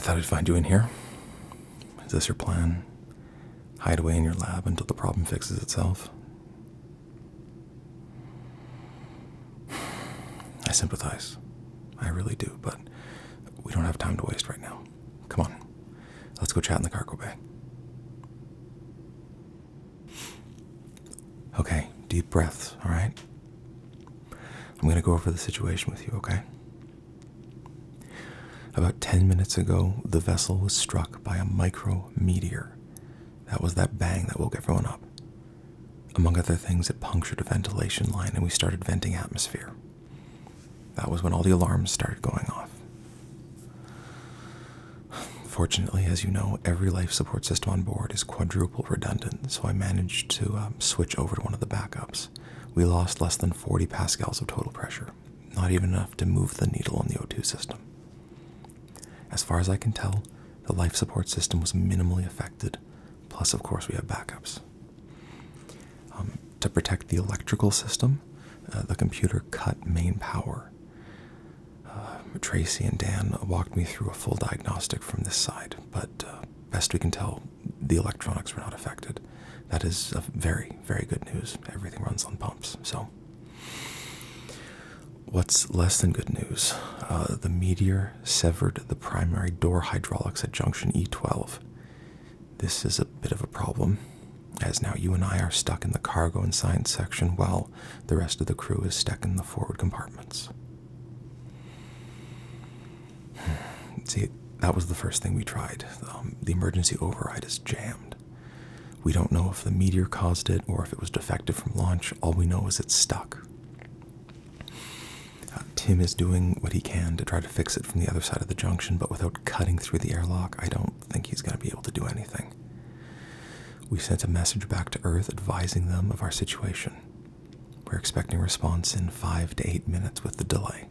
thought I'd find you in here. Is this your plan? Hide away in your lab until the problem fixes itself? I sympathize. I really do, but we don't have time to waste right now. Come on. Let's go chat in the cargo bay. Okay, deep breaths, all right? I'm going to go over the situation with you, okay? About 10 minutes ago, the vessel was struck by a micrometeor. That was that bang that woke everyone up. Among other things, it punctured a ventilation line and we started venting atmosphere. That was when all the alarms started going off. Fortunately, as you know, every life support system on board is quadruple redundant, so I managed to switch over to one of the backups. We lost less than 40 pascals of total pressure, not even enough to move the needle on the O2 system. As far as I can tell, the life support system was minimally affected, plus of course we have backups. To protect the electrical system, the computer cut main power. Tracy and Dan walked me through a full diagnostic from this side, but best we can tell, the electronics were not affected. That is very, very good news. Everything runs on pumps, so. What's less than good news? The meteor severed the primary door hydraulics at junction E12. This is a bit of a problem, as now you and I are stuck in the cargo and science section while the rest of the crew is stuck in the forward compartments. See, that was the first thing we tried. The emergency override is jammed. We don't know if the meteor caused it or if it was defective from launch. All we know is it's stuck. Tim is doing what he can to try to fix it from the other side of the junction, but without cutting through the airlock, I don't think he's going to be able to do anything. We sent a message back to Earth advising them of our situation. We're expecting a response in 5 to 8 minutes with the delay.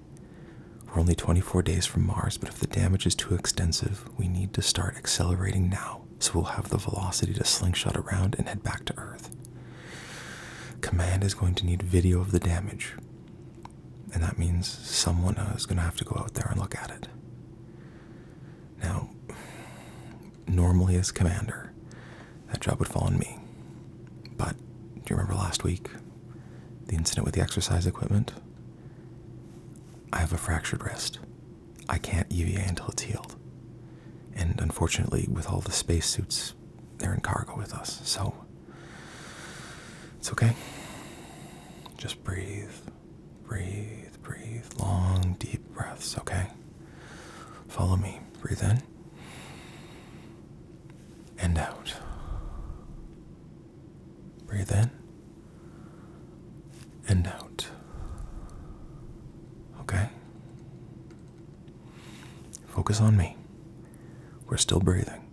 We're only 24 days from Mars, but if the damage is too extensive, we need to start accelerating now, so we'll have the velocity to slingshot around and head back to Earth. Command is going to need video of the damage, and that means someone is going to have to go out there and look at it. Now, normally as commander, that job would fall on me. But do you remember last week, the incident with the exercise equipment? I have a fractured wrist. I can't EVA until it's healed. And unfortunately, with all the spacesuits, they're in cargo with us, so it's okay. Just breathe, breathe, breathe. Long, deep breaths, okay? Follow me. Breathe in and out. Breathe in and out. Okay? Focus on me. We're still breathing.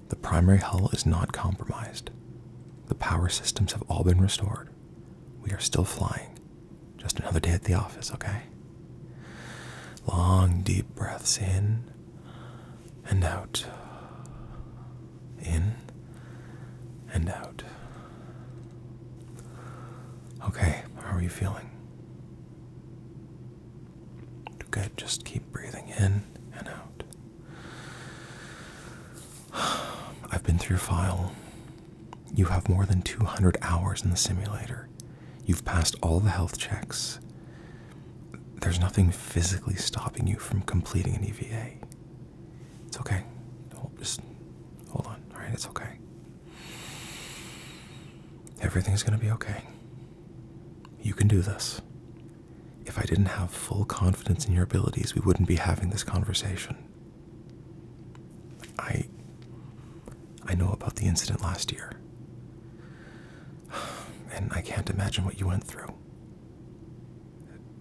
The primary hull is not compromised. The power systems have all been restored. We are still flying. Just another day at the office, okay? Long, deep breaths in and out. In and out. Okay, how are you feeling? Good, just keep breathing in and out. I've been through your file. You have more than 200 hours in the simulator. You've passed all the health checks. There's nothing physically stopping you from completing an EVA. It's okay. Just hold on, all right? It's okay. Everything's gonna be okay. You can do this. If I didn't have full confidence in your abilities, we wouldn't be having this conversation. I know about the incident last year. And I can't imagine what you went through.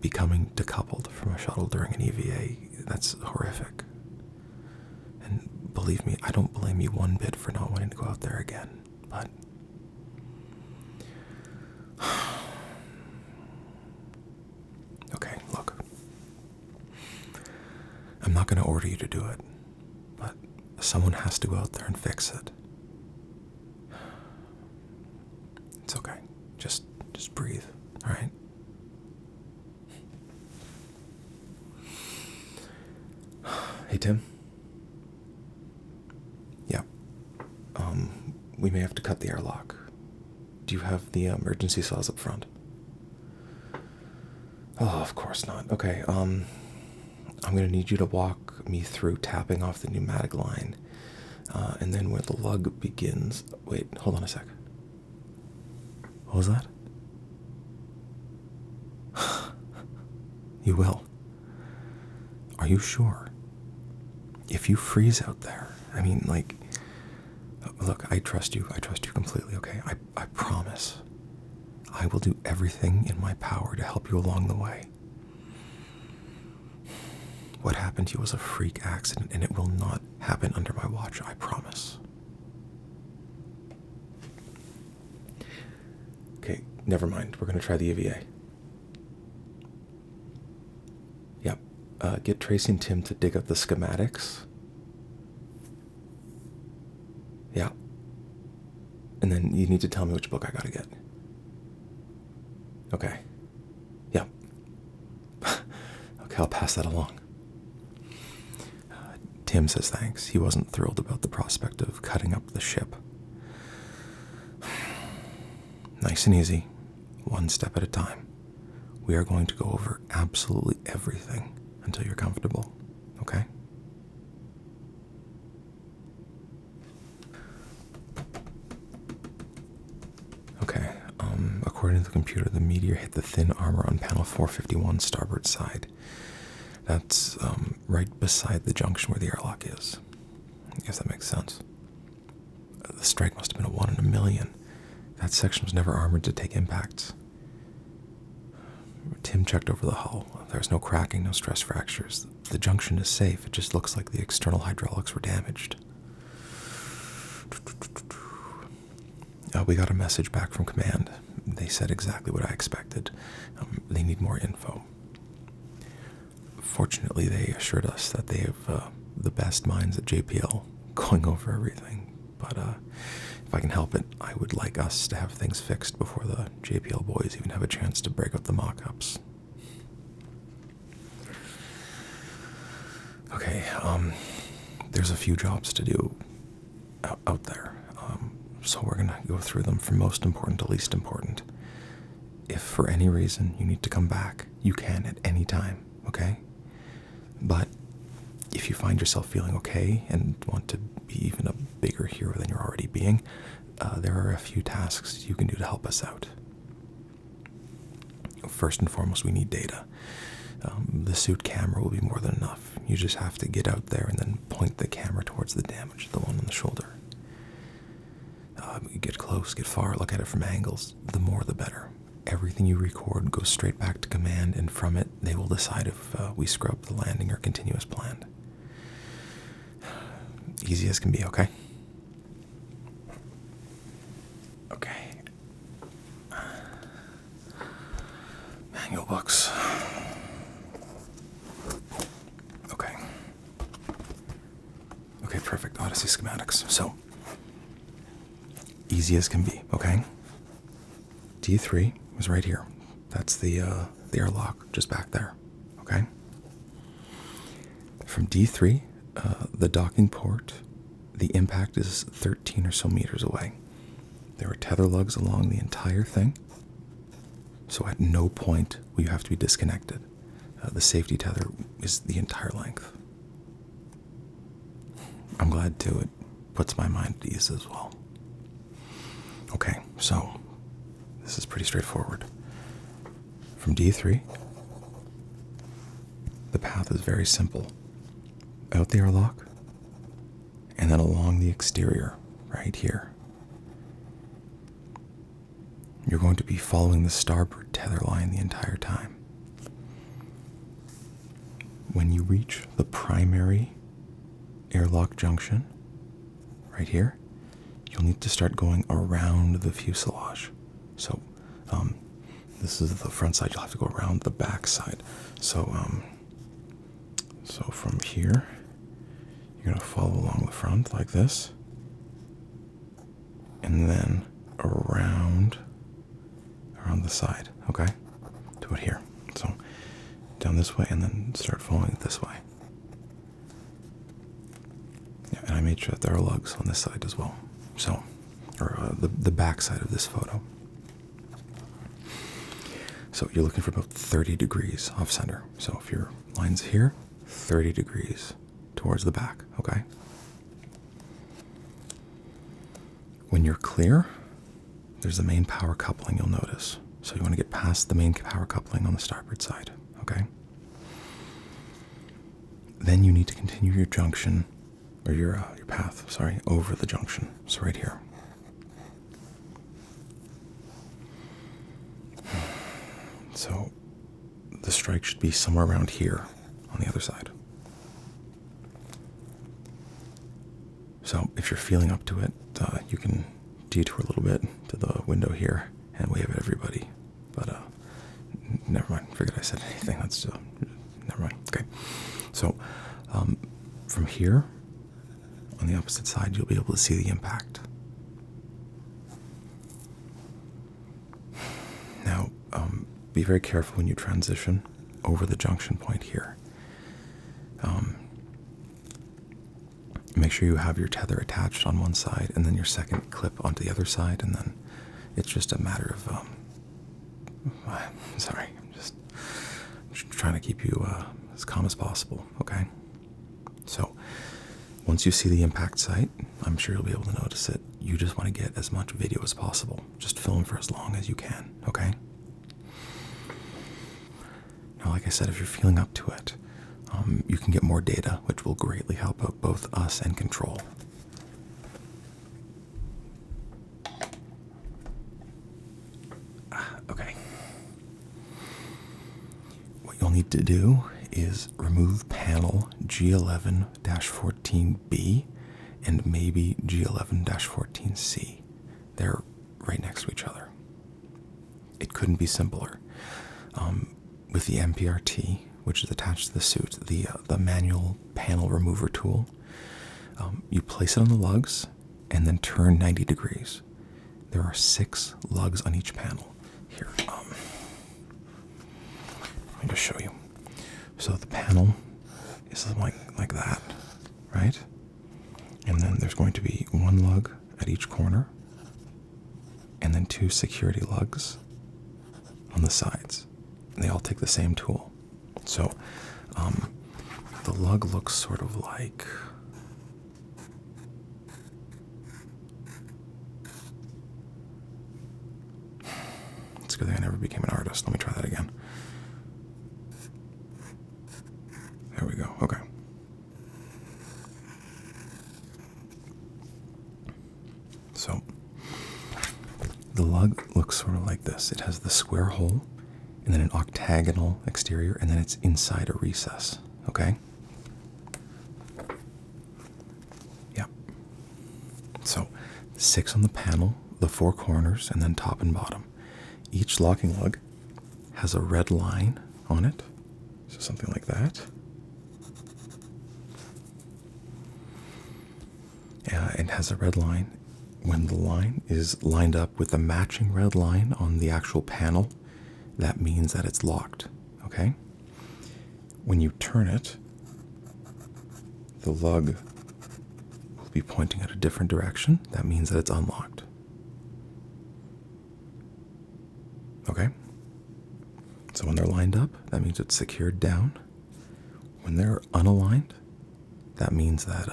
Becoming decoupled from a shuttle during an EVA, that's horrific. And believe me, I don't blame you one bit for not wanting to go out there again, but okay, look. I'm not going to order you to do it, but someone has to go out there and fix it. It's okay. Just breathe, all right? Hey, Tim. we may have to cut the airlock. Do you have the emergency saws up front? Oh, of course not. Okay, I'm going to need you to walk me through tapping off the pneumatic line. And then where the lug begins... Wait, hold on a sec. What was that? You will. Are you sure? If you freeze out there, I mean, like... Look, I trust you. I trust you completely, okay? I promise. I will do everything in my power to help you along the way. What happened to you was a freak accident, and it will not happen under my watch, I promise. Okay, never mind. We're going to try the EVA. Yep. Get Tracy and Tim to dig up the schematics. Yeah. And then you need to tell me which book I gotta get. Okay. Yeah. Okay, I'll pass that along. Tim says thanks. He wasn't thrilled about the prospect of cutting up the ship. Nice and easy, one step at a time. We are going to go over absolutely everything until you're comfortable, okay? Okay, according to the computer, the meteor hit the thin armor on panel 451 starboard side. That's right beside the junction where the airlock is. I guess that makes sense. The strike must have been a 1 in a million. That section was never armored to take impacts. Tim checked over the hull. There's no cracking, no stress fractures. The junction is safe. It just looks like the external hydraulics were damaged. We got a message back from command. They said exactly what I expected. They need more info. Fortunately, they assured us that they have the best minds at JPL going over everything. But if I can help it, I would like us to have things fixed before the JPL boys even have a chance to break up the mock-ups. Okay, there's a few jobs to do out there. So we're going to go through them from most important to least important. If for any reason you need to come back, you can at any time, okay? But if you find yourself feeling okay and want to be even a bigger hero than you're already being, there are a few tasks you can do to help us out. First and foremost, we need data. The suit camera will be more than enough. You just have to get out there and then point the camera towards the damage, the one on the shoulder. Get close, get far, look at it from angles. The more the better. Everything you record goes straight back to command, and from it, they will decide if we scrub the landing or continue as planned. Easy as can be, okay? Okay. Manual books. Okay. Okay, perfect. Odyssey schematics. So, easy as can be, okay? D3 was right here. That's the airlock just back there, okay? From D3, the docking port, the impact is 13 or so meters away. There are tether lugs along the entire thing, so at no point will you have to be disconnected. The safety tether is the entire length. I'm glad, too. It puts my mind at ease as well. Okay, so this is pretty straightforward. From D3, the path is very simple. Out the airlock, and then along the exterior, right here. You're going to be following the starboard tether line the entire time. When you reach the primary airlock junction, right here, you'll need to start going around the fuselage. So, this is the front side. You'll have to go around the back side. So from here, you're going to follow along the front like this, and then around the side, okay? Do it here. So, down this way, and then start following it this way. Yeah, and I made sure that there are lugs on this side as well. So, or the back side of this photo. So you're looking for about 30 degrees off center. So if your line's here, 30 degrees towards the back, okay? When you're clear, there's the main power coupling you'll notice. So you want to get past the main power coupling on the starboard side, okay? Then you need to continue your junction, or your path, sorry, over the junction. So right here. So the strike should be somewhere around here on the other side. So if you're feeling up to it, you can detour a little bit to the window here and wave at everybody. But never mind. Forget I said anything. That's never mind. Okay. So from here on the opposite side, you'll be able to see the impact. Now, be very careful when you transition over the junction point here. Make sure you have your tether attached on one side and then your second clip onto the other side, and then it's just a matter of, sorry, I'm just trying to keep you as calm as possible, okay? So, once you see the impact site, I'm sure you'll be able to notice it. You just want to get as much video as possible. Just film for as long as you can, okay? Now, like I said, if you're feeling up to it, you can get more data, which will greatly help out both us and control. Okay. What you'll need to do is remove panel G11-14B and maybe G11-14C. They're right next to each other. It couldn't be simpler. With the MPRT, which is attached to the suit, the manual panel remover tool, you place it on the lugs and then turn 90 degrees. There are 6 lugs on each panel. Here, let me just show you. So the panel is something like that, right? And then there's going to be 1 lug at each corner, and then 2 security lugs on the sides. And they all take the same tool. So the lug looks sort of like it's a good thing I never became an artist. Let me try that again. There we go. Okay. So the lug looks sort of like this. It has the square hole and then an octagonal exterior, and then it's inside a recess, okay? Yeah. So 6 on the panel, the 4 corners, and then top and bottom. Each locking lug has a red line on it, so something like that. It has a red line. When the line is lined up with the matching red line on the actual panel, that means that it's locked, okay? When you turn it, the lug will be pointing at a different direction. That means that it's unlocked. Okay? So when they're lined up, that means it's secured down. When they're unaligned, that means that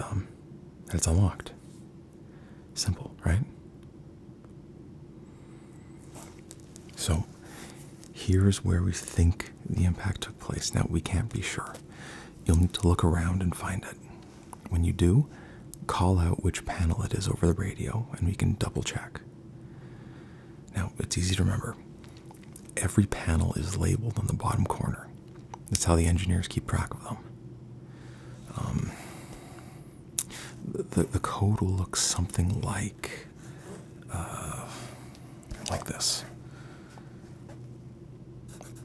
it's unlocked. Simple, right? So here's where we think the impact took place. Now, we can't be sure. You'll need to look around and find it. When you do, call out which panel it is over the radio, and we can double check. Now, it's easy to remember. Every panel is labeled on the bottom corner. That's how the engineers keep track of them. The code will look something like this.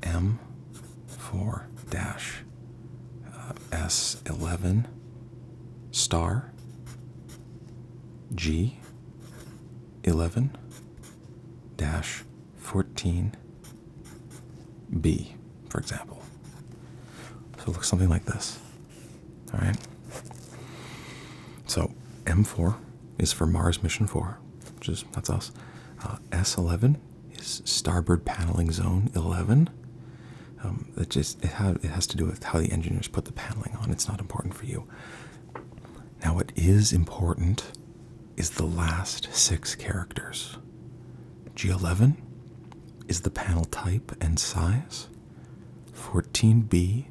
M4-S11 star G11-14B, for example. So it looks something like this. All right. So M4 is for Mars Mission 4, which that's us. S11 is starboard paneling zone 11. It has to do with how the engineers put the paneling on. It's not important for you. Now, what is important is the last 6 characters. G11 is the panel type and size. 14B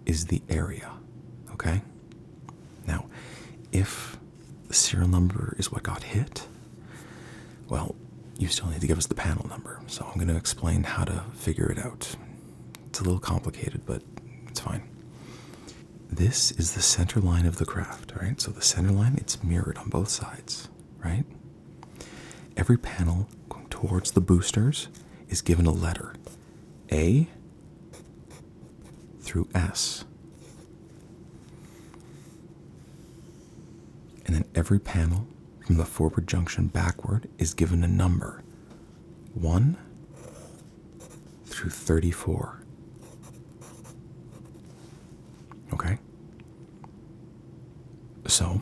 is the area. Okay? Now, if the serial number is what got hit, well, you still need to give us the panel number. So I'm going to explain how to figure it out. It's a little complicated, but it's fine. This is the center line of the craft, right? So the center line, it's mirrored on both sides, right? Every panel going towards the boosters is given a letter, A through S. And then every panel from the forward junction backward is given a number, 1 through 34. Okay? So,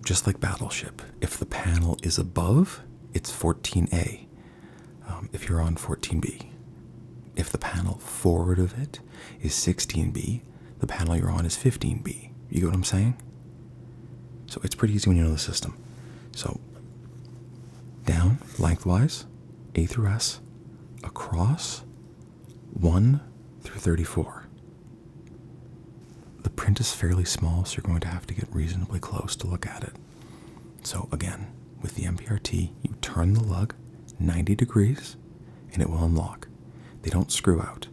just like Battleship, if the panel is above, it's 14A. If you're on 14B. If the panel forward of it is 16B, the panel you're on is 15B. You get what I'm saying? So it's pretty easy when you know the system. So, down, lengthwise, A through S, across, 1 through 34. The print is fairly small, so you're going to have to get reasonably close to look at it. So again, with the MPRT, you turn the lug 90 degrees, and it will unlock. They don't screw out.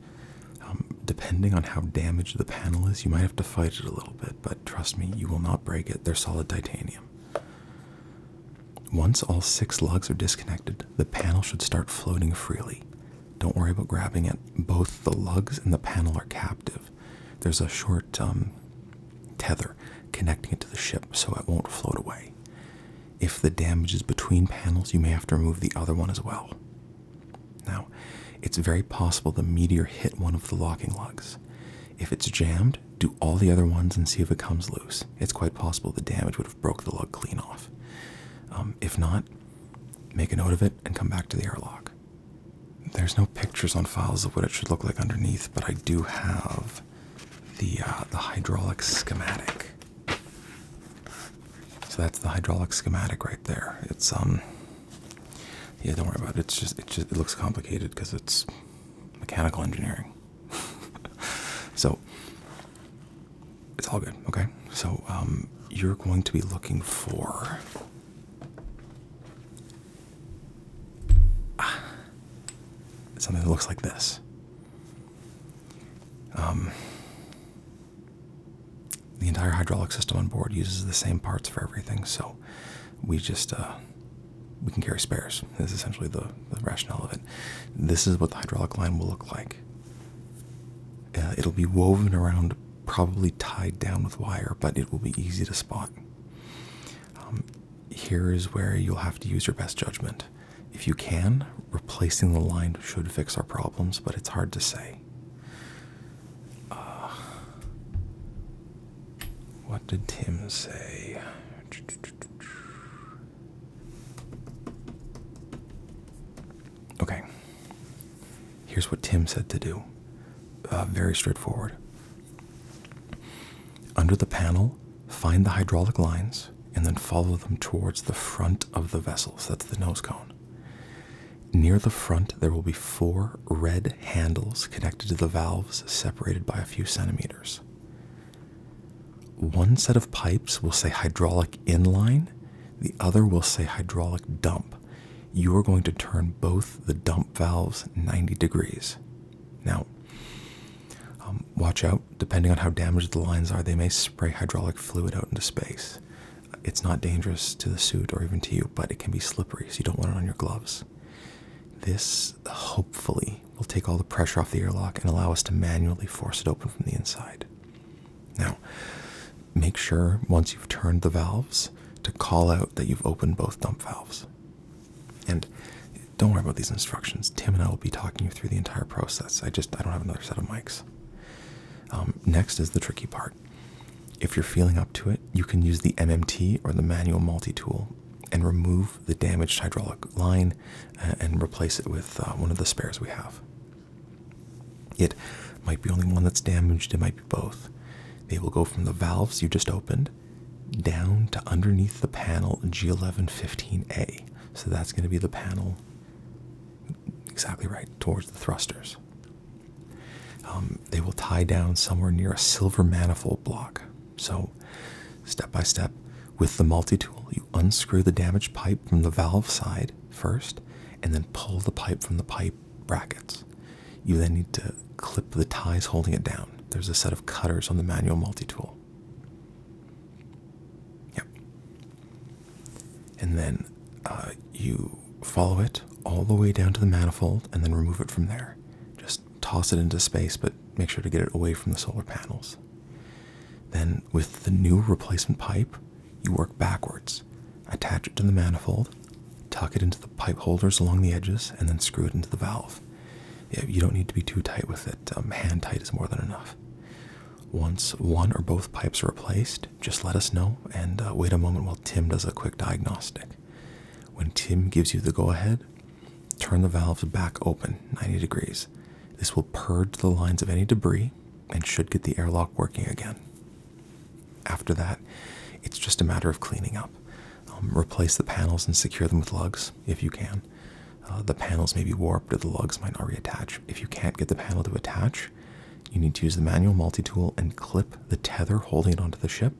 Depending on how damaged the panel is, you might have to fight it a little bit, but trust me, you will not break it. They're solid titanium. Once all 6 lugs are disconnected, the panel should start floating freely. Don't worry about grabbing it. Both the lugs and the panel are captive. There's a short tether connecting it to the ship so it won't float away. If the damage is between panels, you may have to remove the other one as well. Now, it's very possible the meteor hit one of the locking lugs. If it's jammed, do all the other ones and see if it comes loose. It's quite possible the damage would have broke the lug clean off. If not, make a note of it and come back to the airlock. There's no pictures on files of what it should look like underneath, but I do have the hydraulic schematic. So that's the hydraulic schematic right there. It's yeah, don't worry about it. It looks complicated because it's mechanical engineering. So it's all good, okay? So you're going to be looking for something that looks like this. The entire hydraulic system on board uses the same parts for everything, so we just we can carry spares. That's essentially the rationale of it. This is what the hydraulic line will look like. It'll be woven around, probably tied down with wire, but it will be easy to spot. Here is where you'll have to use your best judgment. If you can, replacing the line should fix our problems, but it's hard to say. What did Tim say? Okay. Here's what Tim said to do. Very straightforward. Under the panel, find the hydraulic lines and then follow them towards the front of the vessel. So that's the nose cone. Near the front, there will be 4 red handles connected to the valves, separated by a few centimeters. One set of pipes will say hydraulic inline, the other will say hydraulic dump. You are going to turn both the dump valves 90 degrees. Now, watch out. Depending on how damaged the lines are, they may spray hydraulic fluid out into space. It's not dangerous to the suit or even to you, but it can be slippery, so you don't want it on your gloves. This, hopefully, will take all the pressure off the airlock and allow us to manually force it open from the inside. Now, make sure, once you've turned the valves, to call out that you've opened both dump valves. And don't worry about these instructions. Tim and I will be talking you through the entire process. I don't have another set of mics. Next is the tricky part. If you're feeling up to it, you can use the MMT or the manual multi-tool and remove the damaged hydraulic line and replace it with one of the spares we have. It might be only one that's damaged, it might be both. They will go from the valves you just opened down to underneath the panel G1115A. So that's going to be the panel, exactly right, towards the thrusters. They will tie down somewhere near a silver manifold block. So step by step, with the multi-tool, you unscrew the damaged pipe from the valve side first, and then pull the pipe from the pipe brackets. You then need to clip the ties holding it down. There's a set of cutters on the manual multi-tool. Yep. And then you follow it all the way down to the manifold and then remove it from there. Just toss it into space, but make sure to get it away from the solar panels. Then with the new replacement pipe, you work backwards. Attach it to the manifold, tuck it into the pipe holders along the edges, and then screw it into the valve. You don't need to be too tight with it. Hand tight is more than enough. Once one or both pipes are replaced, just let us know and wait a moment while Tim does a quick diagnostic. When Tim gives you the go-ahead, turn the valves back open 90 degrees. This will purge the lines of any debris and should get the airlock working again. After that, it's just a matter of cleaning up. Replace the panels and secure them with lugs if you can. The panels may be warped or the lugs might not reattach. If you can't get the panel to attach, you need to use the manual multi-tool and clip the tether holding it onto the ship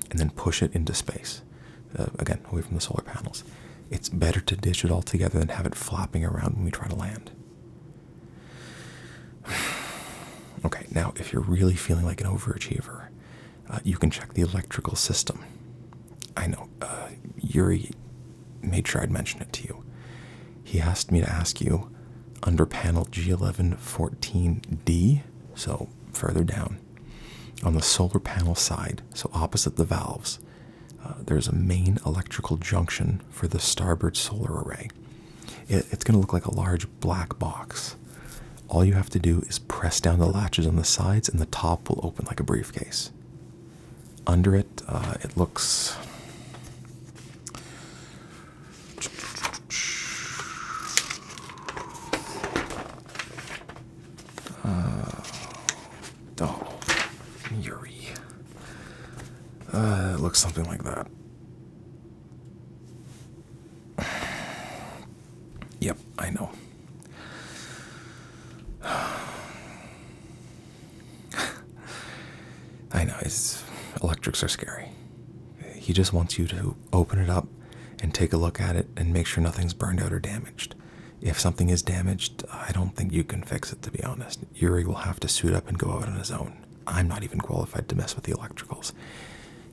and then push it into space. Again, away from the solar panels. It's better to ditch it all together than have it flapping around when we try to land. Okay, now if you're really feeling like an overachiever, you can check the electrical system. I know, Yuri made sure I'd mention it to you. He asked me to ask you, under panel G1114D, so further down, on the solar panel side, so opposite the valves, there's a main electrical junction for the starboard solar array. It's going to look like a large black box. All you have to do is press down the latches on the sides and the top will open like a briefcase. Under it, it looks... Yuri. It looks something like that. Yep, I know. I know, electrics are scary. He just wants you to open it up and take a look at it and make sure nothing's burned out or damaged. If something is damaged, I don't think you can fix it, to be honest. Yuri will have to suit up and go out on his own. I'm not even qualified to mess with the electricals.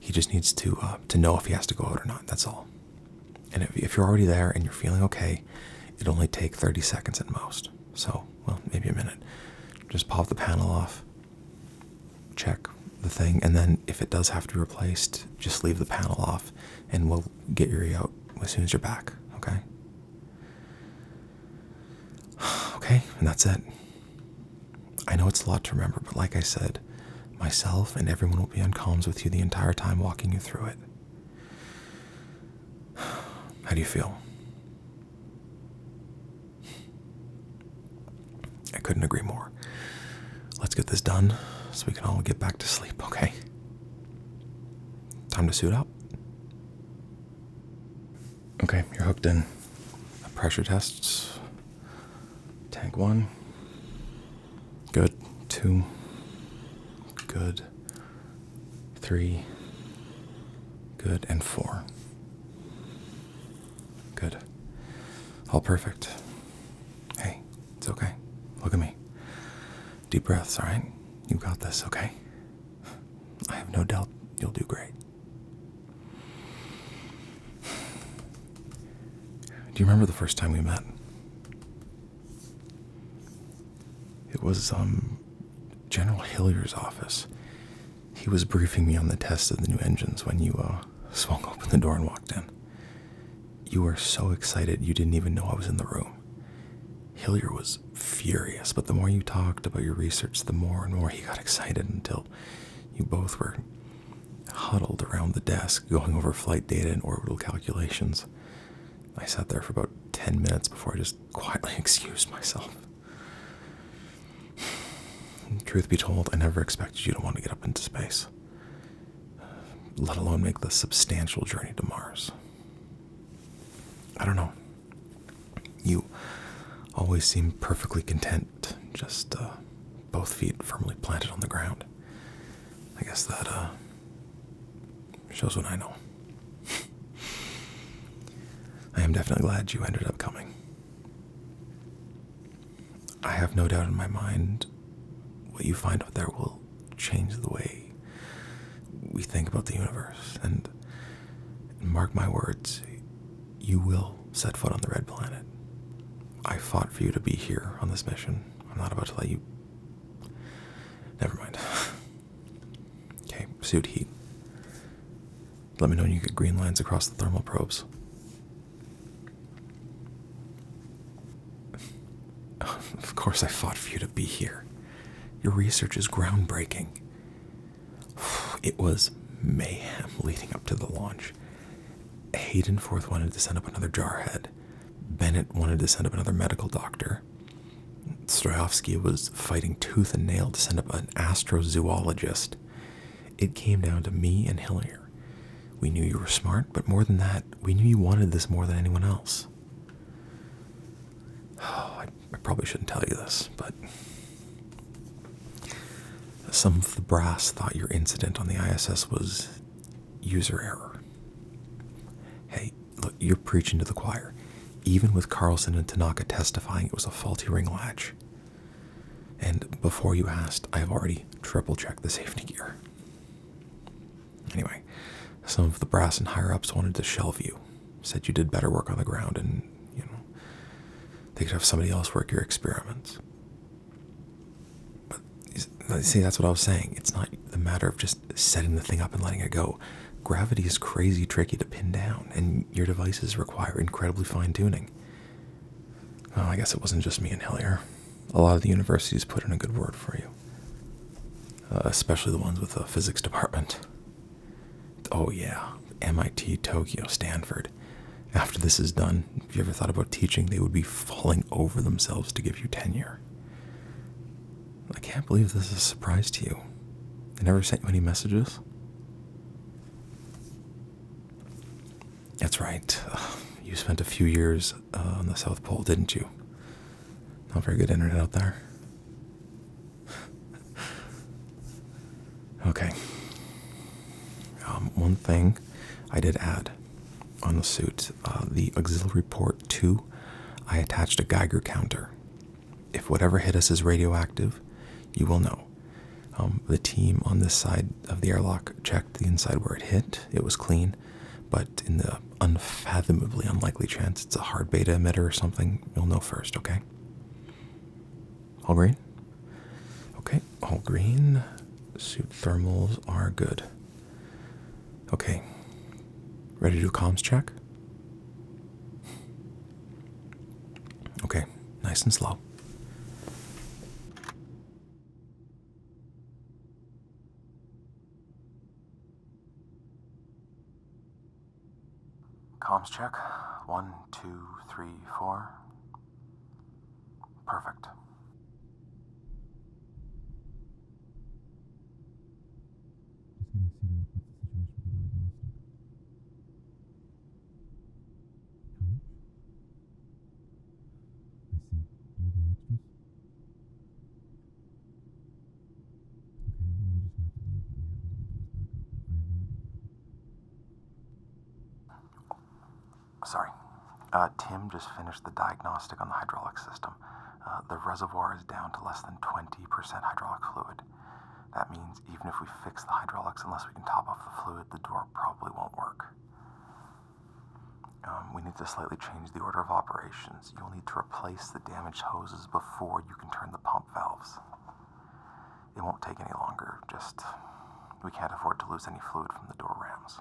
He just needs to know if he has to go out or not, that's all. And if you're already there and you're feeling okay, it'll only take 30 seconds at most. So, well, maybe a minute. Just pop the panel off, check the thing, and then if it does have to be replaced, just leave the panel off and we'll get Yuri out as soon as you're back, okay? Okay, and that's it. I know it's a lot to remember, but like I said, myself and everyone will be on comms with you the entire time walking you through it. How do you feel? I couldn't agree more. Let's get this done so we can all get back to sleep, okay? Time to suit up. Okay, you're hooked in. Pressure tests. Tank 1. Good. 2. Good. 3. Good. And 4. Good. All perfect. Hey, it's okay. Look at me. Deep breaths, all right? You got this, okay? I have no doubt you'll do great. Do you remember the first time we met? It was General Hillier's office. He was briefing me on the test of the new engines when you swung open the door and walked in. You were so excited you didn't even know I was in the room. Hillier was furious, but the more you talked about your research, the more and more he got excited until you both were huddled around the desk, going over flight data and orbital calculations. I sat there for about 10 minutes before I just quietly excused myself. Truth be told, I never expected you to want to get up into space, let alone make the substantial journey to Mars. I don't know. You always seem perfectly content, just both feet firmly planted on the ground. I guess that shows what I know. I am definitely glad you ended up coming. I have no doubt in my mind what you find out there will change the way we think about the universe. And mark my words, you will set foot on the red planet. I fought for you to be here on this mission. I'm not about to let you... Never mind. Okay, suit heat. Let me know when you get green lines across the thermal probes. Of course I fought for you to be here. Your research is groundbreaking. It was mayhem leading up to the launch. Haydenforth wanted to send up another jarhead. Bennett wanted to send up another medical doctor. Stroyovsky was fighting tooth and nail to send up an astrozoologist. It came down to me and Hillier. We knew you were smart, but more than that, we knew you wanted this more than anyone else. I probably shouldn't tell you this, but some of the brass thought your incident on the ISS was user error. Hey, look, you're preaching to the choir. Even with Carlson and Tanaka testifying, it was a faulty ring latch. And before you asked, I have already triple-checked the safety gear. Anyway, some of the brass and higher-ups wanted to shelve you. Said you did better work on the ground and, they could have somebody else work your experiments. But, see, that's what I was saying. It's not the matter of just setting the thing up and letting it go. Gravity is crazy tricky to pin down, and your devices require incredibly fine-tuning. Well, I guess it wasn't just me and Hillier. A lot of the universities put in a good word for you. Especially the ones with a physics department. Oh yeah, MIT, Tokyo, Stanford. After this is done, if you ever thought about teaching, they would be falling over themselves to give you tenure. I can't believe this is a surprise to you. They never sent you any messages? That's right. You spent a few years on the South Pole, didn't you? Not very good internet out there. Okay. One thing I did add on the suit, the auxiliary port 2, I attached a Geiger counter. If whatever hit us is radioactive, you will know. The team on this side of the airlock checked the inside where it hit. It was clean, but in the unfathomably unlikely chance it's a hard beta emitter or something, you'll know first, okay? All green? Okay, all green. Suit thermals are good. Okay. Ready to do a comms check? Okay, nice and slow. Comms check. 1, 2, 3, 4. Perfect. Sorry. Tim just finished the diagnostic on the hydraulic system. The reservoir is down to less than 20% hydraulic fluid. That means even if we fix the hydraulics, unless we can top off the fluid, the door probably won't work. We need to slightly change the order of operations. You'll need to replace the damaged hoses before you can turn the pump valves. It won't take any longer, we can't afford to lose any fluid from the door rams.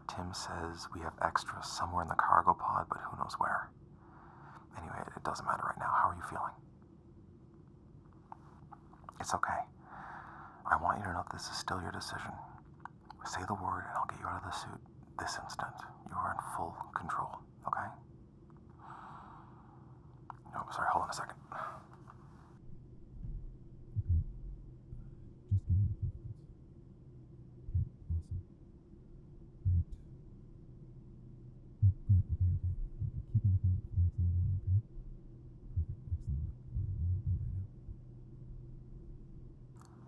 Tim says we have extras somewhere in the cargo pod, but who knows where. Anyway, it doesn't matter right now. How are you feeling? It's okay. I want you to know this is still your decision. Say the word and I'll get you out of the suit this instant. You are in full control, okay? No, sorry, hold on a second.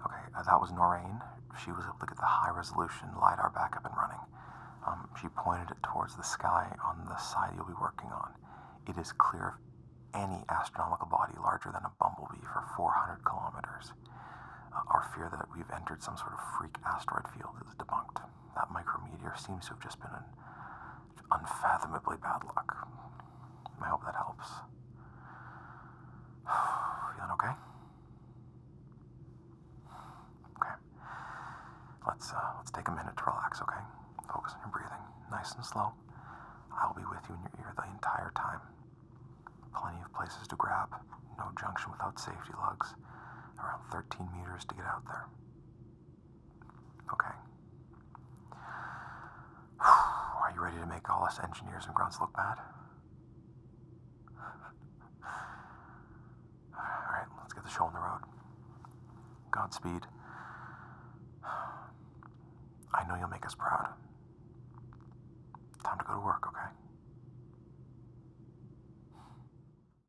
Okay, that was Noreen. She was able to get the high-resolution LiDAR back up and running. She pointed it towards the sky on the side you'll be working on. It is clear of any astronomical body larger than a bumblebee for 400 kilometers. Our fear that we've entered some sort of freak asteroid field is debunked. That micrometeor seems to have just been an unfathomably bad luck. I hope that helps. Feeling okay? Okay. Let's take a minute to relax, okay? Focus on your breathing, nice and slow. I'll be with you in your ear the entire time. Plenty of places to grab, no junction without safety lugs. Around 13 meters to get out there. Okay. Are you ready to make all us engineers and grunts look bad? Alright, let's get the show on the road. Godspeed. I know you'll make us proud. Time to go to work, okay?